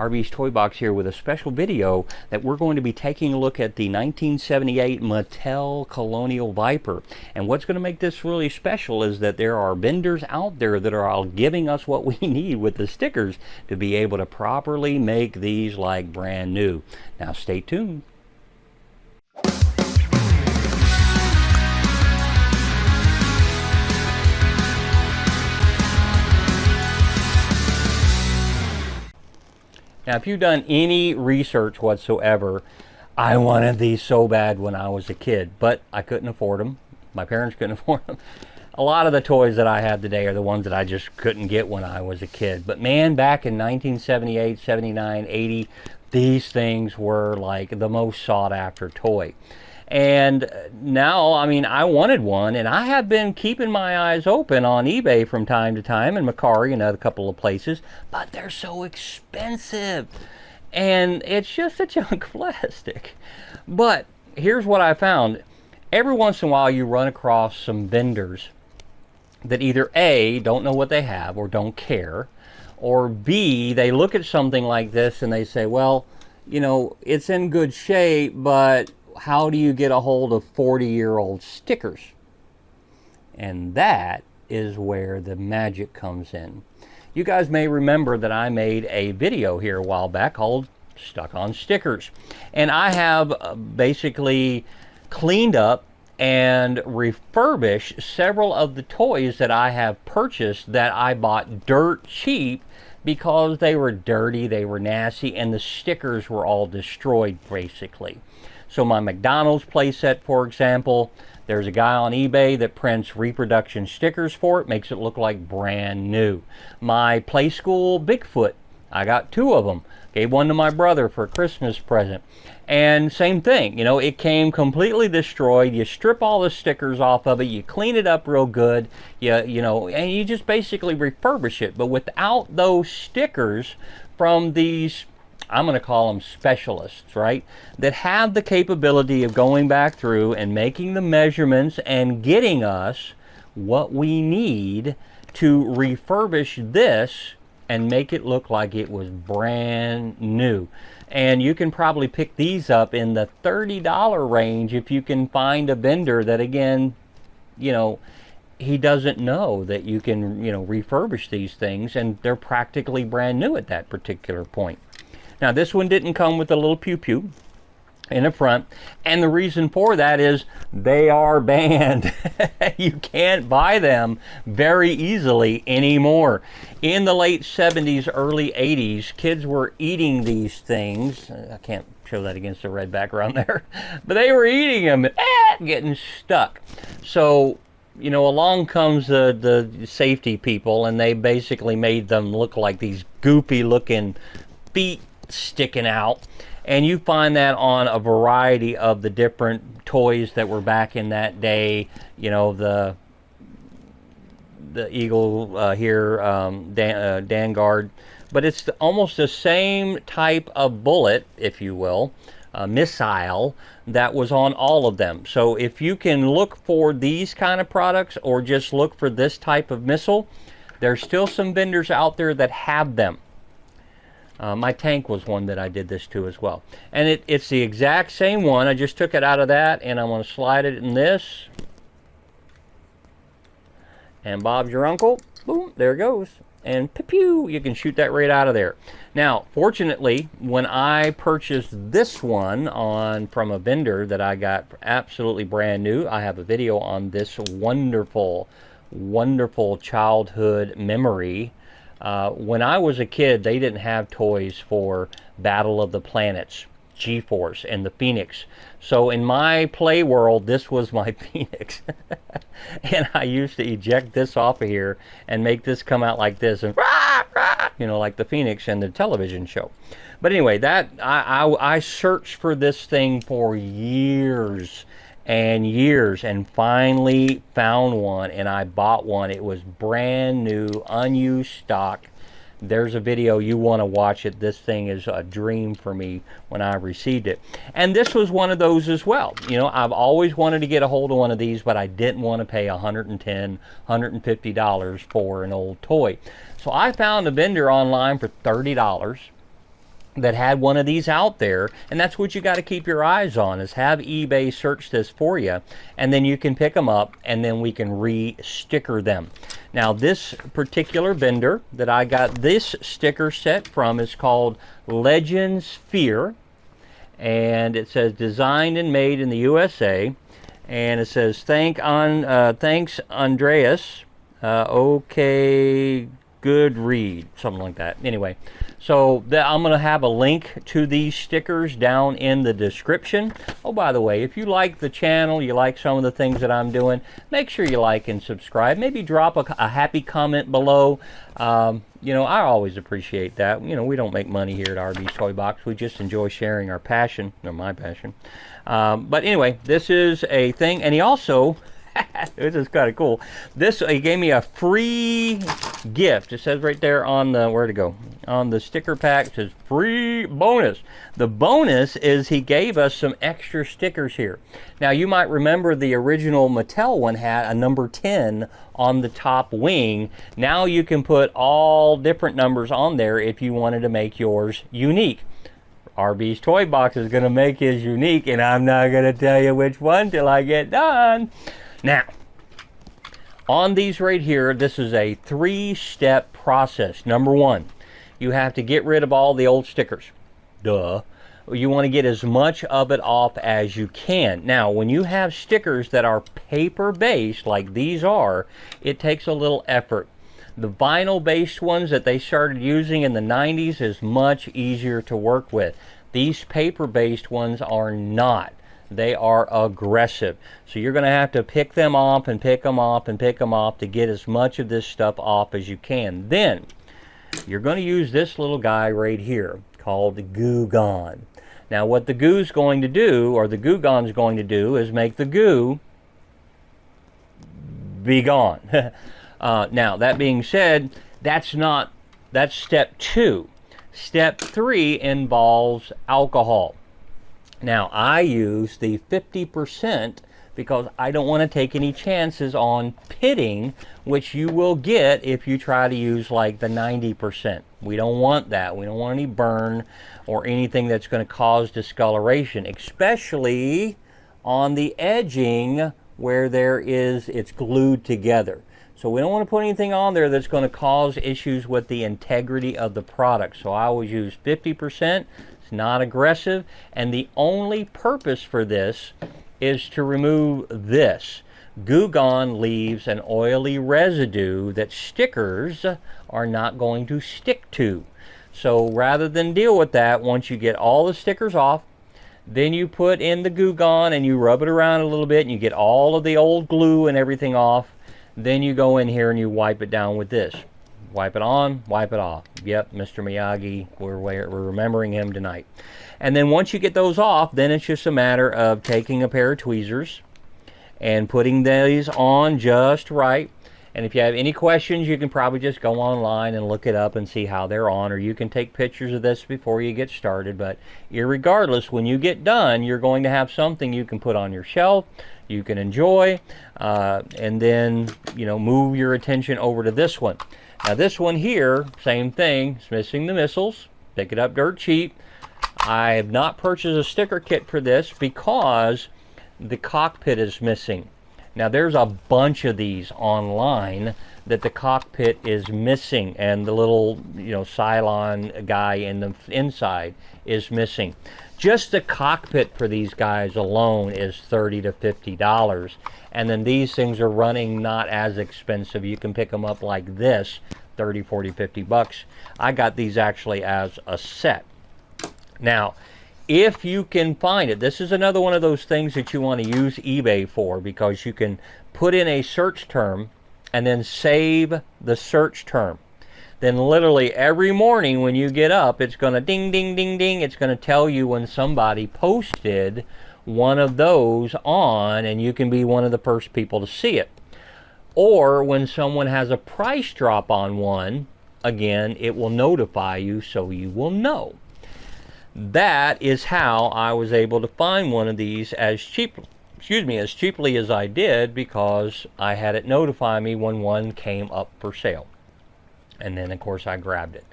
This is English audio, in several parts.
RB's Toy Box here with a special video that we're going to be taking a look at the 1978 Mattel Colonial Viper. And what's going to make this really special is that there are vendors out there that are all giving us what we need with the stickers to be able to properly make these like brand new. Now stay tuned. Now, if you've done any research whatsoever, I wanted these so bad when I was a kid, but I couldn't afford them. My parents couldn't afford them. A lot of the toys that I have today are the ones that I just couldn't get when I was a kid. But man, back in 1978, 79, 80, these things were like the most sought after toy. And now, I mean, I wanted one, and I have been keeping my eyes open on eBay from time to time, and Macari and a couple of places, but they're so expensive. And it's just a junk plastic. But here's what I found. Every once in a while, you run across some vendors that either A, don't know what they have or don't care, or B, they look at something like this and they say, well, you know, it's in good shape, but how do you get a hold of 40-year-old stickers? And that is where the magic comes in. You guys may remember that I made a video here a while back called Stuck on Stickers. And I have basically cleaned up and refurbished several of the toys that I have purchased that I bought dirt cheap because they were dirty, they were nasty, and the stickers were all destroyed basically. So my McDonald's playset, for example, there's a guy on eBay that prints reproduction stickers for it, makes it look like brand new. My Play School Bigfoot, I got 2 of them. Gave one to my brother for a Christmas present. And same thing, you know, it came completely destroyed. You strip all the stickers off of it, you clean it up real good, you know, and you just basically refurbish it. But without those stickers from these, I'm going to call them specialists, right, that have the capability of going back through and making the measurements and getting us what we need to refurbish this and make it look like it was brand new. And you can probably pick these up in the $30 range if you can find a vendor that, again, you know, he doesn't know that you can, you know, refurbish these things and they're practically brand new at that particular point. Now, this one didn't come with a little pew-pew in the front, and the reason for that is they are banned. You can't buy them very easily anymore. In the late 70s, early 80s, kids were eating these things. I can't show that against the red background there, but they were eating them, getting stuck. So, you know, along comes the safety people, and they basically made them look like these goofy-looking feet sticking out. And you find that on a variety of the different toys that were back in that day. You know, the Eagle here, Vanguard. But it's almost the same type of bullet, if you will, missile, that was on all of them. So if you can look for these kind of products or just look for this type of missile, there's still some vendors out there that have them. My tank was one that I did this to as well. And it's the exact same one. I just took it out of that, and I'm going to slide it in this. And Bob's your uncle. Boom, there it goes. And pew, you can shoot that right out of there. Now, fortunately, when I purchased this one from a vendor that I got absolutely brand new, I have a video on this wonderful, wonderful childhood memory. When I was a kid, they didn't have toys for Battle of the Planets, G-Force, and the Phoenix. So in my play world, this was my Phoenix. And I used to eject this off of here and make this come out like this, and rah, rah, you know, like the Phoenix and the television show. But anyway, that I searched for this thing for years and years, and finally found one, and I bought one. It was brand new, unused stock. There's a video, you want to watch it. This thing is a dream for me when I received it. And this was one of those as well. You know, I've always wanted to get a hold of one of these, but I didn't want to pay $110, $150 for an old toy. So I found a vendor online for $30. that had one of these out there, and that's what you got to keep your eyes on, is have eBay search this for you, and then you can pick them up and then we can re-sticker them. Now this particular vendor that I got this sticker set from is called Legends Fear, and it says designed and made in the USA, and it says thanks Andreas, okay, good read, something like that. Anyway, so I'm going to have a link to these stickers down in the description. Oh, by the way, if you like the channel, you like some of the things that I'm doing, make sure you like and subscribe. Maybe drop a happy comment below. You know, I always appreciate that. You know, we don't make money here at RB's Toy Box. We just enjoy sharing our passion, or my passion. But anyway, this is a thing, and he also... this is kind of cool. He gave me a free gift. It says right there on the, where to go? On the sticker pack, it says free bonus. The bonus is he gave us some extra stickers here. Now you might remember the original Mattel one had a number 10 on the top wing. Now you can put all different numbers on there if you wanted to make yours unique. RB's Toy Box is going to make his unique, and I'm not going to tell you which one till I get done. Now, on these right here, this is a 3-step process. Number 1, you have to get rid of all the old stickers. Duh. You want to get as much of it off as you can. Now, when you have stickers that are paper-based, like these are, it takes a little effort. The vinyl-based ones that they started using in the 90s is much easier to work with. These paper-based ones are not. They are aggressive. So you're going to have to pick them off and pick them off and pick them off to get as much of this stuff off as you can. Then you're going to use this little guy right here called Goo Gone. Now what the goo's going to do, or the Goo Gone's going to do, is make the goo be gone. Now that being said, that's step 2. Step 3 involves alcohol. Now, I use the 50% because I don't want to take any chances on pitting, which you will get if you try to use like the 90%. We don't want that. We don't want any burn or anything that's going to cause discoloration, especially on the edging where it's glued together. So we don't want to put anything on there that's going to cause issues with the integrity of the product. So I always use 50%. Not aggressive, and the only purpose for this is to remove this. Goo Gone leaves an oily residue that stickers are not going to stick to. So rather than deal with that, once you get all the stickers off, then you put in the Goo Gone and you rub it around a little bit and you get all of the old glue and everything off. Then you go in here and you wipe it down with this. Wipe it on, wipe it off. Yep, Mr. Miyagi, we're remembering him tonight. And then once you get those off, then it's just a matter of taking a pair of tweezers and putting these on just right. And if you have any questions, you can probably just go online and look it up and see how they're on, or you can take pictures of this before you get started. But irregardless, when you get done, you're going to have something you can put on your shelf, you can enjoy, and then, you know, move your attention over to this one. Now this one here, same thing, it's missing the missiles. Pick it up dirt cheap. I have not purchased a sticker kit for this because the cockpit is missing. Now there's a bunch of these online that the cockpit is missing, and the little, you know, Cylon guy in the inside is missing. Just the cockpit for these guys alone is $30 to $50. And then these things are running not as expensive. You can pick them up like this, 30, 40, 50 bucks. I got these actually as a set. Now, if you can find it, this is another one of those things that you want to use eBay for, because you can put in a search term and then save the search term. Then literally every morning when you get up, it's going to ding, ding, ding, ding. It's going to tell you when somebody posted one of those on, and you can be one of the first people to see it. Or when someone has a price drop on one, again, it will notify you so you will know. That is how I was able to find one of these as cheaply as I did, because I had it notify me when one came up for sale. And then of course I grabbed it.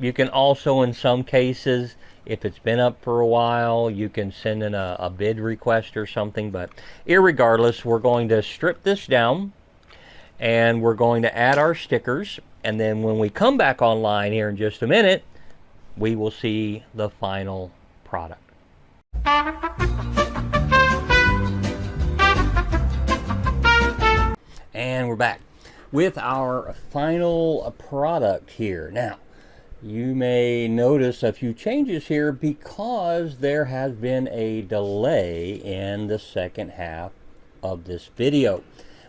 You can also, in some cases, if it's been up for a while, you can send in a bid request or something. But irregardless, we're going to strip this down and we're going to add our stickers. And then when we come back online here in just a minute, we will see the final product. And we're back with our final product here. Now, you may notice a few changes here because there has been a delay in the second half of this video,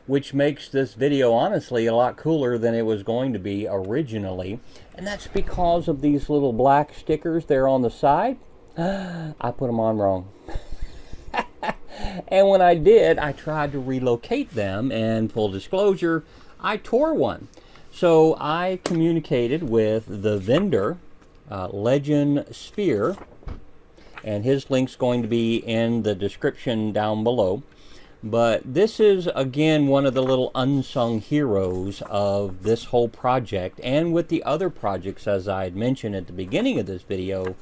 which makes this video honestly a lot cooler than it was going to be originally. And that's because of these little black stickers there on the side. I put them on wrong. And when I did, I tried to relocate them, and full disclosure, I tore one. So I communicated with the vendor, Legend Sphere, and his link's going to be in the description down below. But this is, again, one of the little unsung heroes of this whole project, and with the other projects, as I had mentioned at the beginning of this video,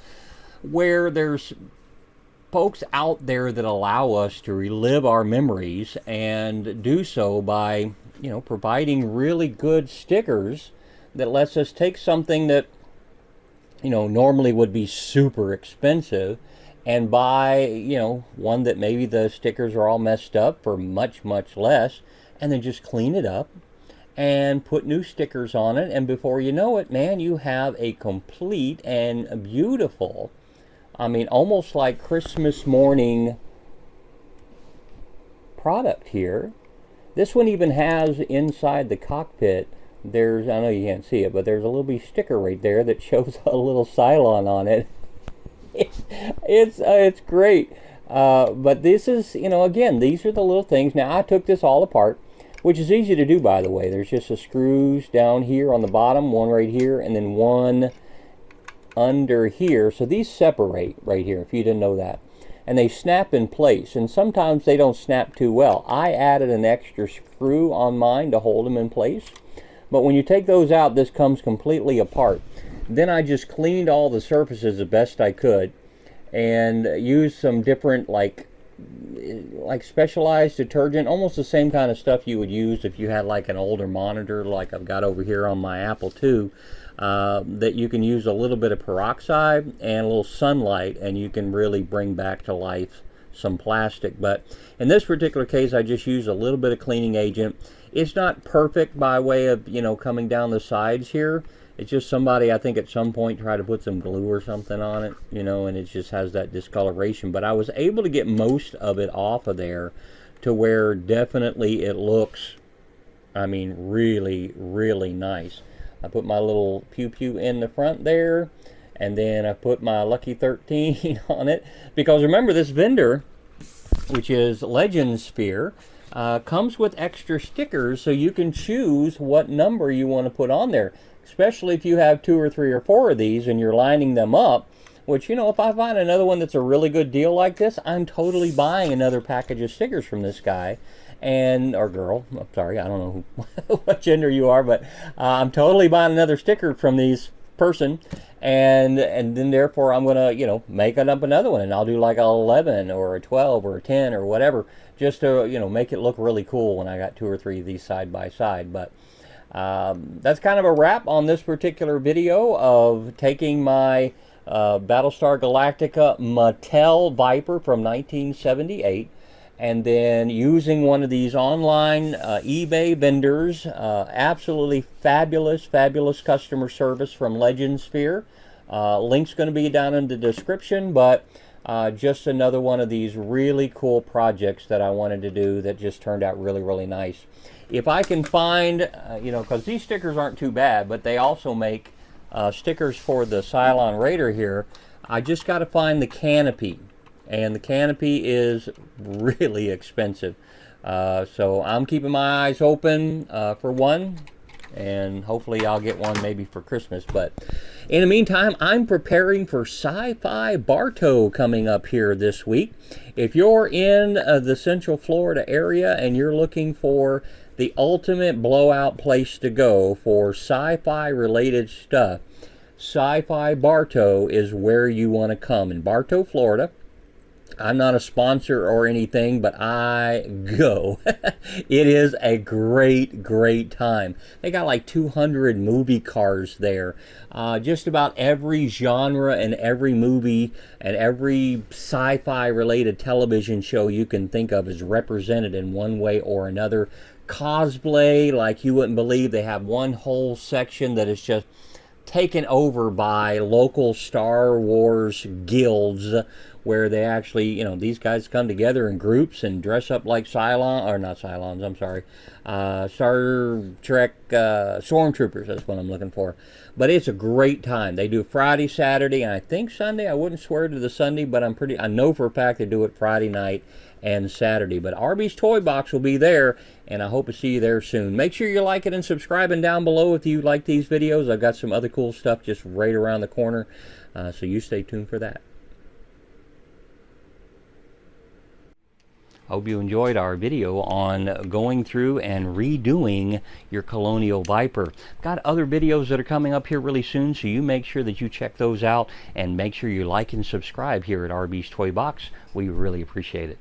where there's folks out there that allow us to relive our memories and do so by, you know, providing really good stickers that lets us take something that, you know, normally would be super expensive and buy, you know, one that maybe the stickers are all messed up for much, much less, and then just clean it up and put new stickers on it, and before you know it, man, you have a complete and beautiful, I mean, almost like Christmas morning product here. This one even has inside the cockpit, there's, I know you can't see it, but there's a little bitty sticker right there that shows a little Cylon on it. It's great. But this is, you know, again, these are the little things. Now, I took this all apart, which is easy to do, by the way. There's just the screws down here on the bottom, one right here, and then one under here. So these separate right here, if you didn't know that. And they snap in place, and sometimes they don't snap too well. I added an extra screw on mine to hold them in place. But when you take those out, this comes completely apart. Then I just cleaned all the surfaces the best I could and used some different like specialized detergent, almost the same kind of stuff you would use if you had like an older monitor like I've got over here on my Apple II, that you can use a little bit of peroxide and a little sunlight, and you can really bring back to life some plastic. But in this particular case, I just used a little bit of cleaning agent. It's not perfect by way of, you know, coming down the sides here. It's just somebody, I think, at some point tried to put some glue or something on it, you know, and it just has that discoloration. But I was able to get most of it off of there to where definitely it looks, I mean, really, really nice. I put my little pew-pew in the front there, and then I put my Lucky 13 on it. Because remember, this vendor, which is Legend Sphere, comes with extra stickers, so you can choose what number you want to put on there. Especially if you have 2 or 3 or 4 of these and you're lining them up, which, you know, if I find another one that's a really good deal like this, I'm totally buying another package of stickers from this guy and or girl. I'm sorry, I don't know who, what gender you are, but I'm totally buying another sticker from these person, and then therefore I'm gonna, you know, make it up another one, and I'll do like a 11 or a 12 or a 10 or whatever, just to, you know, make it look really cool when I got 2 or 3 of these side by side. But that's kind of a wrap on this particular video of taking my Battlestar Galactica Mattel Viper from 1978 and then using one of these online eBay vendors. Absolutely fabulous customer service from Legend Sphere. Link's going to be down in the description, but just another one of these really cool projects that I wanted to do that just turned out really, really nice. If I can find, you know, because these stickers aren't too bad, but they also make stickers for the Cylon Raider here. I just got to find the canopy, and the canopy is really expensive. So I'm keeping my eyes open for one, and hopefully I'll get one maybe for Christmas. But in the meantime, I'm preparing for Sci-Fi Bartow coming up here this week. If you're in the Central Florida area and you're looking for the ultimate blowout place to go for sci-fi related stuff, Sci-Fi Bartow is where you want to come. In Bartow, Florida. I'm not a sponsor or anything, but I go. It is a great, great time. They got like 200 movie cars there. Just about every genre and every movie and every sci-fi related television show you can think of is represented in one way or another. Cosplay, like you wouldn't believe. They have one whole section that is just taken over by local Star Wars guilds, where they actually, you know, these guys come together in groups and dress up like Cylon, or not Cylons, I'm sorry, Star Trek Stormtroopers, that's what I'm looking for. But it's a great time. They do Friday, Saturday, and I think Sunday. I wouldn't swear to the Sunday, but I know for a fact they do it Friday night and Saturday. But Arby's Toy Box will be there, and I hope to see you there soon. Make sure you like it and subscribing down below if you like these videos. I've got some other cool stuff just right around the corner, so you stay tuned for that. Hope you enjoyed our video on going through and redoing your Colonial Viper. Got other videos that are coming up here really soon, so you make sure that you check those out and make sure you like and subscribe here at RB's Toy Box. We really appreciate it.